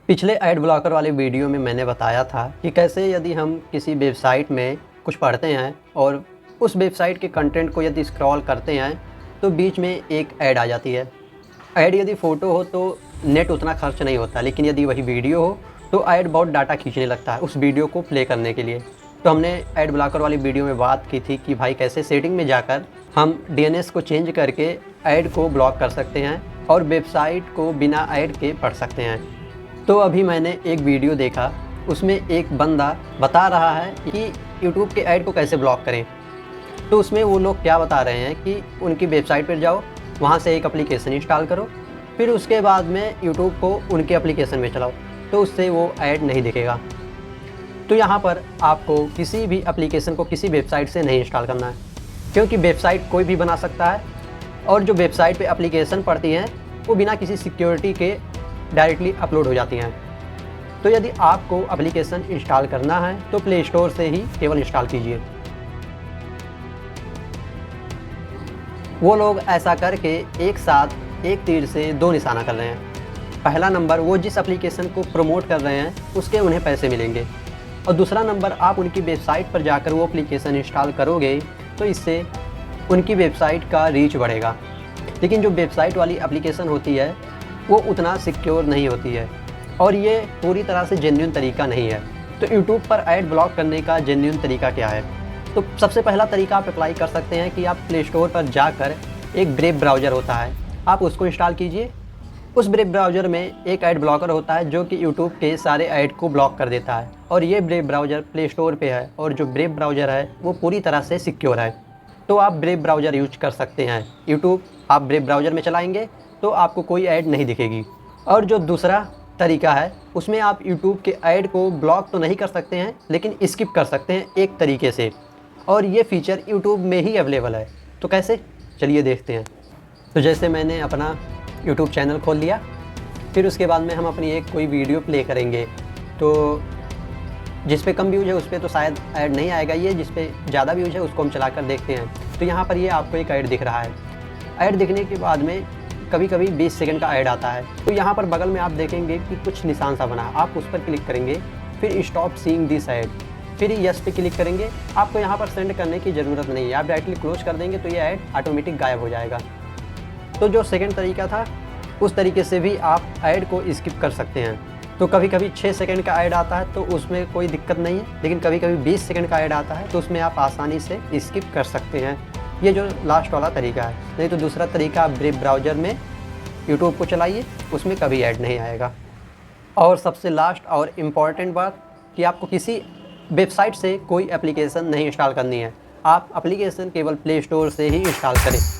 पिछले add blocker वाले video में मैंने बताया था कि कैसे यदि हम किसी वेबसाइट में कुछ पढ़ते हैं और उस वेबसाइट के कंटेंट को यदि स्क्रॉल करते हैं तो बीच में एक ऐड आ जाती है। ऐड यदि फ़ोटो हो तो नेट उतना खर्च नहीं होता, लेकिन यदि वही वीडियो हो तो ऐड बहुत डाटा खींचने लगता है उस वीडियो को प्ले करने के लिए। तो हमने ऐड ब्लॉकर वाली वीडियो में बात की थी कि भाई कैसे सेटिंग में जाकर हम DNS को चेंज करके ऐड को ब्लॉक कर सकते हैं और वेबसाइट को बिना ऐड के पढ़ सकते हैं। तो अभी मैंने एक वीडियो देखा, उसमें एक बंदा बता रहा है कि YouTube के ऐड को कैसे ब्लॉक करें। तो उसमें वो लोग क्या बता रहे हैं कि उनकी वेबसाइट पर जाओ, वहाँ से एक एप्लीकेशन इंस्टॉल करो, फिर उसके बाद में YouTube को उनके एप्लीकेशन में चलाओ, तो उससे वो ऐड नहीं दिखेगा। तो यहाँ पर आपको किसी भी एप्लीकेशन को किसी वेबसाइट से नहीं इंस्टॉल करना है, क्योंकि वेबसाइट कोई भी बना सकता है और जो वेबसाइट पे एप्लीकेशन पड़ती हैं वो बिना किसी सिक्योरिटी के डायरेक्टली अपलोड हो जाती हैं। तो यदि आपको एप्लीकेशन इंस्टॉल करना है तो प्ले स्टोर से ही केवल इंस्टॉल कीजिए। वो लोग ऐसा करके एक साथ एक तीर से दो निशाना कर रहे हैं। पहला नंबर, वो जिस एप्लीकेशन को प्रमोट कर रहे हैं उसके उन्हें पैसे मिलेंगे, और दूसरा नंबर, आप उनकी वेबसाइट पर जाकर वो एप्लीकेशन इंस्टॉल करोगे तो इससे उनकी वेबसाइट का रीच बढ़ेगा। लेकिन जो वेबसाइट वाली एप्लीकेशन होती है वो उतना सिक्योर नहीं होती है और ये पूरी तरह से जेन्युइन तरीका नहीं है। तो YouTube पर ऐड ब्लॉक करने का जेन्युइन तरीका क्या है? तो सबसे पहला तरीका आप अप्लाई कर सकते हैं कि आप प्ले स्टोर पर जाकर एक ब्रेव ब्राउज़र होता है, आप उसको इंस्टॉल कीजिए। उस ब्रेव ब्राउज़र में एक ऐड ब्लॉकर होता है जो कि YouTube के सारे ऐड को ब्लॉक कर देता है, और ये ब्रेव ब्राउज़र प्ले स्टोर पे है और जो ब्रेव ब्राउज़र है वो पूरी तरह से सिक्योर है। तो आप ब्रेव ब्राउज़र यूज कर सकते हैं। YouTube आप ब्रेव ब्राउज़र में चलाएंगे तो आपको कोई ऐड नहीं दिखेगी। और जो दूसरा तरीका है उसमें आप YouTube के ऐड को ब्लॉक तो नहीं कर सकते हैं, लेकिन स्किप कर सकते हैं एक तरीके से, और ये फ़ीचर YouTube में ही अवेलेबल है। तो कैसे, चलिए देखते हैं। तो जैसे मैंने अपना YouTube चैनल खोल लिया, फिर उसके बाद में हम अपनी एक कोई वीडियो प्ले करेंगे, तो जिस पे कम व्यूज़ है उस पर तो शायद ऐड नहीं आएगा, ये जिस पे ज़्यादा व्यूज़ है उसको हम चला कर देखते हैं। तो यहाँ पर ये आपको एक ऐड दिख रहा है। ऐड दिखने के बाद में कभी कभी 20 सेकंड का ऐड आता है, तो यहाँ पर बगल में आप देखेंगे कि कुछ निशान सा बना है, आप उस पर क्लिक करेंगे, फिर स्टॉप सीइंग दिस ऐड, फिर यस पे क्लिक करेंगे। आपको यहाँ पर सेंड करने की ज़रूरत नहीं है, आप डायरेक्टली क्लोज कर देंगे तो ये ऐड ऑटोमेटिक गायब हो जाएगा। तो जो सेकंड तरीका था उस तरीके से भी आप ऐड को स्किप कर सकते हैं। तो कभी कभी 6 सेकंड का ऐड आता है तो उसमें कोई दिक्कत नहीं है, लेकिन कभी कभी 20 सेकंड का ऐड आता है तो उसमें आप आसानी से स्किप कर सकते हैं। ये जो लास्ट वाला तरीका है। नहीं तो दूसरा तरीका, आप ब्रेव ब्राउज़र में YouTube को चलाइए, उसमें कभी ऐड नहीं आएगा। और सबसे लास्ट और इम्पॉर्टेंट बात कि आपको किसी वेबसाइट से कोई एप्लीकेशन नहीं इंस्टॉल करनी है, आप एप्लीकेशन केवल प्ले स्टोर से ही इंस्टॉल करें।